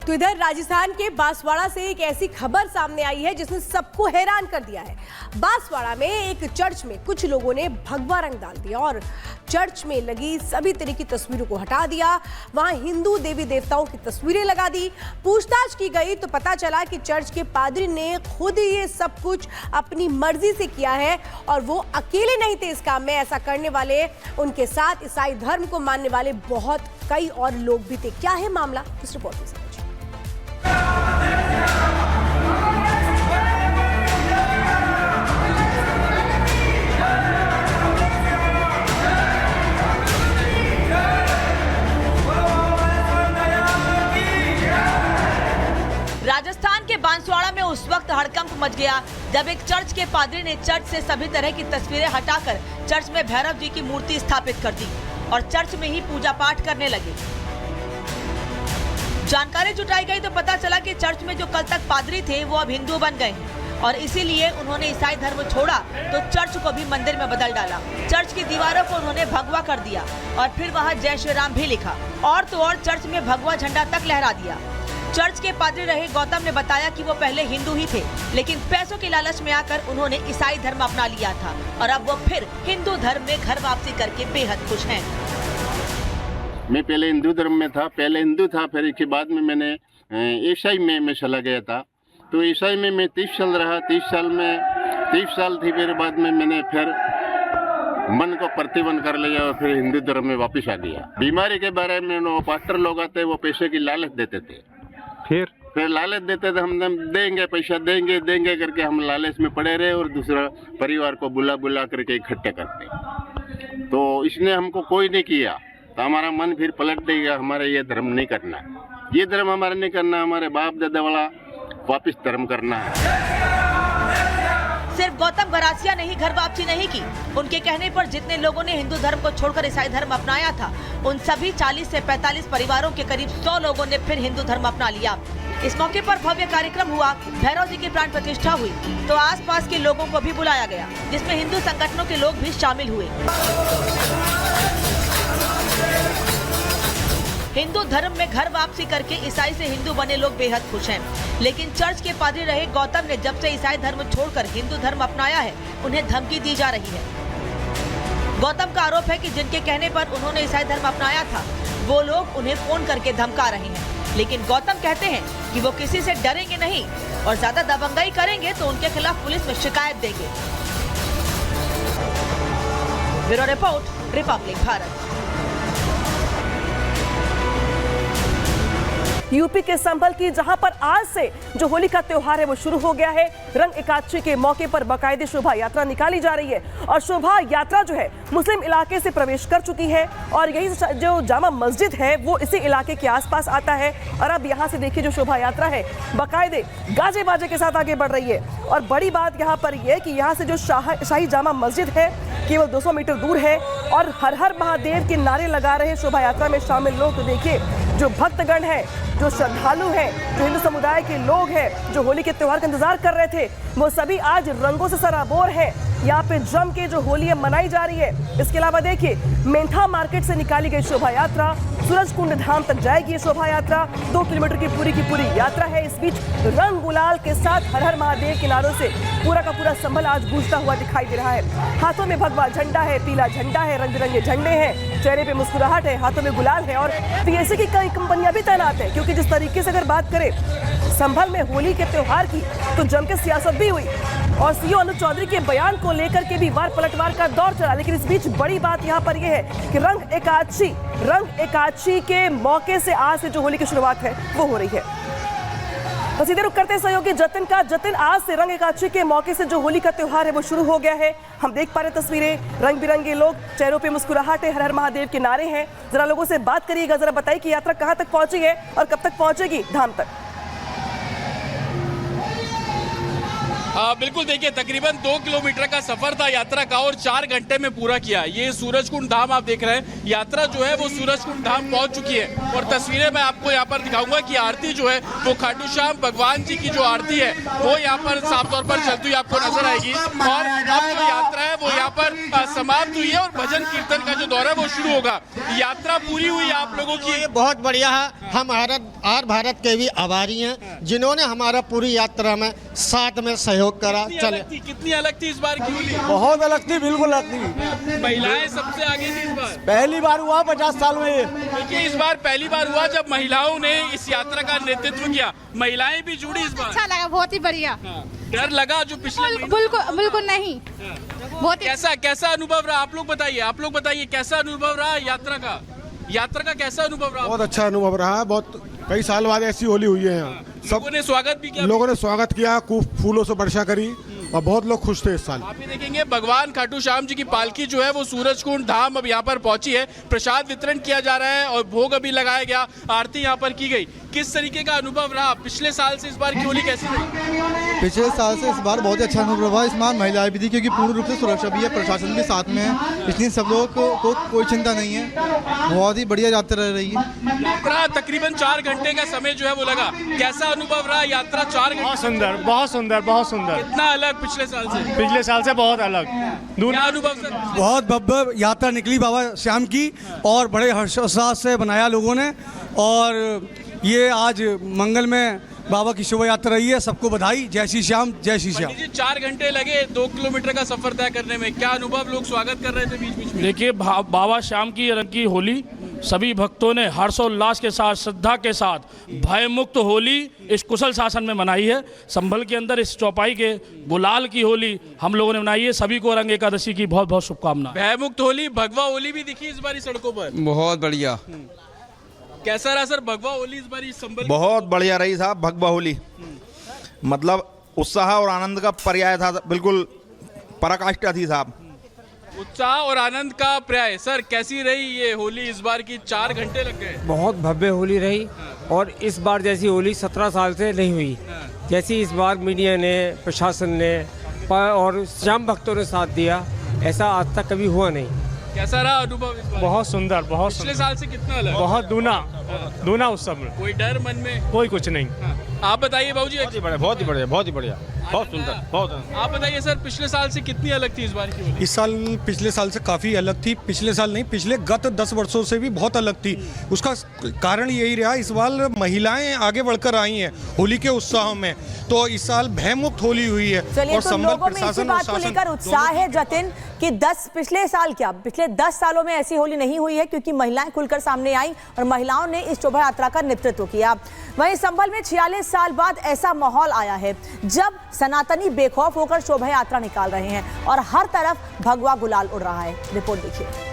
तो इधर राजस्थान के बांसवाड़ा से एक ऐसी खबर सामने आई है जिसने सबको हैरान कर दिया है। बांसवाड़ा में एक चर्च में कुछ लोगों ने भगवा रंग डाल दिया और चर्च में लगी सभी तरह की तस्वीरों को हटा दिया। वहां हिंदू देवी देवताओं की तस्वीरें लगा दी। पूछताछ की गई तो पता चला कि चर्च के पादरी ने खुद ये सब कुछ अपनी मर्जी से किया है और वो अकेले नहीं थे इस काम में। ऐसा करने वाले उनके साथ ईसाई धर्म को मानने वाले बहुत कई और लोग भी थे। क्या है मामला, इस रिपोर्ट में समझिए। राजस्थान के बांसवाड़ा में उस वक्त हड़कंप मच गया जब एक चर्च के पादरी ने चर्च से सभी तरह की तस्वीरें हटाकर चर्च में भैरव जी की मूर्ति स्थापित कर दी और चर्च में ही पूजा पाठ करने लगे। जानकारी जुटाई गई तो पता चला कि चर्च में जो कल तक पादरी थे वो अब हिंदू बन गए हैं और इसीलिए उन्होंने ईसाई धर्म छोड़ा तो चर्च को भी मंदिर में बदल डाला। चर्च की दीवारों को उन्होंने भगवा कर दिया और फिर वहाँ जय श्री राम भी लिखा और तो और चर्च में भगवा झंडा तक लहरा दिया। चर्च के पादरी रहे गौतम ने बताया कि वो पहले हिंदू ही थे लेकिन पैसों के लालच में आकर उन्होंने ईसाई धर्म अपना लिया था और अब वो फिर हिंदू धर्म में घर वापसी करके बेहद खुश हैं। मैं पहले हिंदू धर्म में था, फिर इसके बाद में मैंने ईसाई में चला गया था। तो ईसाई में मैं 30 साल रहा। 30 साल थी फिर बाद में मैंने फिर मन को प्रतिबंध कर लिया और फिर हिंदू धर्म में वापस आ गया। बीमारी के बारे में वो पास्टर लोग आते वो पैसे की लालच देते थे, फिर लालच देते थे, हम देंगे पैसा देंगे करके हम लालच में पड़े रहे और दूसरा परिवार को बुला करके इकट्ठे करते। तो इसने हमको कोई नहीं किया तो हमारा मन फिर पलट देगा, हमारा ये धर्म नहीं करना, ये धर्म हमारा नहीं करना, हमारे बाप दादा वाला वापस धर्म करना है। सिर्फ गौतम गरासिया ने ही घर वापसी नहीं की। उनके कहने पर जितने लोगों ने हिंदू धर्म को छोड़कर ईसाई धर्म अपनाया था उन सभी 40 से 45 परिवारों के करीब 100 लोगों ने फिर हिंदू धर्म अपना लिया। इस मौके पर भव्य कार्यक्रम हुआ, भैरव जी की प्राण प्रतिष्ठा हुई तो आसपास के लोगों को भी बुलाया गया जिसमें हिंदू संगठनों के लोग भी शामिल हुए। हिंदू धर्म में घर वापसी करके ईसाई से हिंदू बने लोग बेहद खुश हैं, लेकिन चर्च के पादरी रहे गौतम ने जब से ईसाई धर्म छोड़कर हिंदू धर्म अपनाया है उन्हें धमकी दी जा रही है। गौतम का आरोप है कि जिनके कहने पर उन्होंने ईसाई धर्म अपनाया था वो लोग उन्हें फोन करके धमका रहे हैं, लेकिन गौतम कहते हैं कि वो किसी से डरेंगे नहीं और ज्यादा दबंगाई करेंगे तो उनके खिलाफ पुलिस में शिकायत देंगे। Bureau report, Republic Bharat. UP के संभल की जहां पर आज से जो होली का त्योहार है वो शुरू हो गया है। रंग एकादशी के मौके पर बाकायदे शोभा यात्रा निकाली जा रही है और शोभा यात्रा जो है मुस्लिम इलाके से प्रवेश कर चुकी है और यही जो जामा मस्जिद है वो इसी इलाके के आसपास आता है। और अब यहाँ से देखिए जो शोभा यात्रा है बाकायदे गाजे बाजे के साथ आगे बढ़ रही है। और बड़ी बात यहाँ पर यह है कि यहाँ से जो शाही जामा मस्जिद है केवल 200 मीटर दूर है और हर हर महादेव के नारे लगा रहे शोभा यात्रा में शामिल लोग। तो देखिए जो भक्तगण है, जो श्रद्धालु हैं, जो हिंदू समुदाय के लोग हैं जो होली के त्योहार का इंतजार कर रहे थे वो सभी आज रंगों से सराबोर हैं। यहाँ पे जम के जो होली मनाई जा रही है। इसके अलावा देखिए मेंथा मार्केट से निकाली गई शोभा यात्रा सूरज कुंड धाम तक जाएगी। ये शोभा यात्रा 2 किलोमीटर की पूरी यात्रा है। इस बीच रंग गुलाल के साथ हर हर महादेव के नारों से पूरा का पूरा संभल आज गूंजता हुआ दिखाई दे रहा है। हाथों में भगवा झंडा है, पीला झंडा है, रंग बिरंगे झंडे हैं, चेहरे पे मुस्कुराहट है, हाथों में गुलाल है और पीएसए की कई कंपनियां भी तैनात है। क्योंकि जिस तरीके से अगर बात करें संभल में होली के त्योहार की तो जम के सियासत भी हुई और सीओ अनुज चौधरी के बयान को लेकर के भी वार पलटवार का दौर चला। लेकिन इस बीच बड़ी बात यहाँ पर यह है कि रंग एकादशी के मौके से आज से जो होली की शुरुआत है वो हो रही है। बस इधर रुक करते सहयोगी जतिन आज से रंग एकादशी के मौके से जो होली का त्योहार है वो शुरू हो गया है। हम देख पा रहे तस्वीरें, रंग बिरंगे लोग, चेहरों पे मुस्कुराहट है, हर हर महादेव के नारे हैं। जरा लोगों से बात करिएगा, जरा बताइए कि यात्रा कहाँ तक पहुंची है और कब तक पहुंचेगी धाम तक। बिल्कुल, देखिए तकरीबन 2 किलोमीटर का सफर था यात्रा का और 4 घंटे में पूरा किया। ये सूरजकुंड धाम आप देख रहे हैं, यात्रा जो है वो सूरजकुंड धाम पहुंच चुकी है और तस्वीरें मैं आपको यहाँ पर दिखाऊंगा कि आरती जो है वो खाटू श्याम भगवान जी की जो आरती है वो यहाँ पर साफ तौर पर चलती हुई आपको नजर आएगी। और अब जो यात्रा है वो यहाँ पर समाप्त हुई है और भजन कीर्तन का जो दौर है वो शुरू होगा। यात्रा पूरी हुई आप लोगों की, बहुत बढ़िया है। हम भारत के भी आभारी हैं जिन्होंने हमारा पूरी यात्रा में साथ में सहयोग करा। चले कितनी अलग थी इस बार की होली? बहुत अलग थी, बिल्कुल अलग थी। महिलाएं सबसे आगे थी इस बार, पहली बार हुआ 50 साल में। देखिए इस बार पहली बार हुआ जब महिलाओं ने इस यात्रा का नेतृत्व किया, महिलाएं भी जुड़ी इस बार। अच्छा लगा, बहुत ही बढ़िया। डर लगा जो पिछले बिल्कुल नहीं, बहुत कैसा अनुभव रहा? आप लोग बताइए कैसा अनुभव रहा यात्रा का कैसा अनुभव रहा? बहुत अच्छा अनुभव रहा। बहुत कई साल बाद ऐसी होली हुई है यहाँ। लोगों ने स्वागत भी किया, लोगों ने स्वागत किया, खूब फूलों से वर्षा करी और बहुत लोग खुश थे इस साल। आप भी देखेंगे भगवान खाटू श्याम जी की पालकी जो है वो सूरजकुंड धाम अब यहाँ पर पहुंची है। प्रसाद वितरण किया जा रहा है और भोग अभी लगाया गया, आरती यहाँ पर की गई। किस तरीके का अनुभव रहा? पिछले साल से इस बार की होली कैसी रही? पिछले साल से इस बार बहुत अच्छा अनुभव रहा। इस बार महिलाएं भी थी क्योंकि पूर्ण रूप से सुरक्षा भी है, प्रशासन भी साथ में है, इसलिए सब लोगों को कोई चिंता नहीं है। बहुत ही बढ़िया यात्रा रही है। यात्रा तकरीबन 4 घंटे का समय जो है वो लगा, कैसा अनुभव रहा यात्रा? 4 घंटे बहुत सुंदर, बहुत सुंदर, बहुत सुंदर। कितना अलग पिछले साल से? पिछले साल से बहुत अलग। क्या अनुभव सर? बहुत भव्य यात्रा निकली बाबा श्याम की और बड़े हर्षोल्लास से बनाया लोगों ने। और ये आज मंगल में बाबा की शोभा यात्रा रही है। सबको बधाई। जय श्री श्याम, जय श्री श्याम। 4 घंटे लगे 2 किलोमीटर का सफर तय करने में, क्या अनुभव? लोग स्वागत कर रहे थे बीच में। देखिए बाबा श्याम की रंग की होली सभी भक्तों ने हर्षोल्लास के साथ, श्रद्धा के साथ, भयमुक्त होली इस कुशल शासन में मनाई है। संभल के अंदर इस चौपाई के गुलाल की होली हम लोगों ने मनाई है। सभी को रंग एकादशी की बहुत बहुत शुभकामनाएं। भयमुक्त होली, भगवा होली भी दिखी इस बारी सड़कों पर। बहुत बढ़िया। कैसा रहा सर भगवा होली इस बारी संभल? बहुत बढ़िया रही साहब भगवा होली। मतलब उत्साह और आनंद का पर्याय था, बिल्कुल पराकाष्ठा थी साहब। उत्साह और आनंद का पर्याय। सर कैसी रही ये होली इस बार की? 4 घंटे लग गए। बहुत भव्य होली रही और इस बार जैसी होली 17 साल से नहीं हुई, जैसी इस बार मीडिया ने, प्रशासन ने और श्याम भक्तों ने साथ दिया, ऐसा आज तक कभी हुआ नहीं। कैसा रहा अनुभव इस बार? बहुत सुंदर, बहुत पिछले साल से कितना अलग? बहुत दूना उत्सव में। कोई डर मन में? कोई कुछ नहीं। आप बताइए बाबूजी। बहुत ही बढ़िया, बहुत ही बढ़िया, बहुत सुंदर, बहुत। आप बताइए सर पिछले साल से कितनी अलग थी इस बार की होली? इस साल पिछले साल से काफ़ी अलग थी। पिछले साल नहीं, पिछले गत 10 वर्षों से भी बहुत अलग थी। उसका कारण यही रहा, इस बार महिलाएं आगे बढ़कर आई हैं होली के उत्साह में, तो इस साल भयमुक्त होली हुई है। चलिए, तो लोगों में इसी बात को लेकर उत्साह है जतिन कि पिछले साल क्या, पिछले 10 सालों में ऐसी होली नहीं हुई है क्योंकि महिलाएं खुलकर सामने आई और महिलाओं ने इस शोभा यात्रा का नेतृत्व किया। वहीं संभल में 46 साल बाद ऐसा माहौल आया है जब सनातनी बेखौफ होकर शोभा यात्रा निकाल रहे हैं और हर तरफ भगवा गुलाल उड़ रहा है। रिपोर्ट देखिए।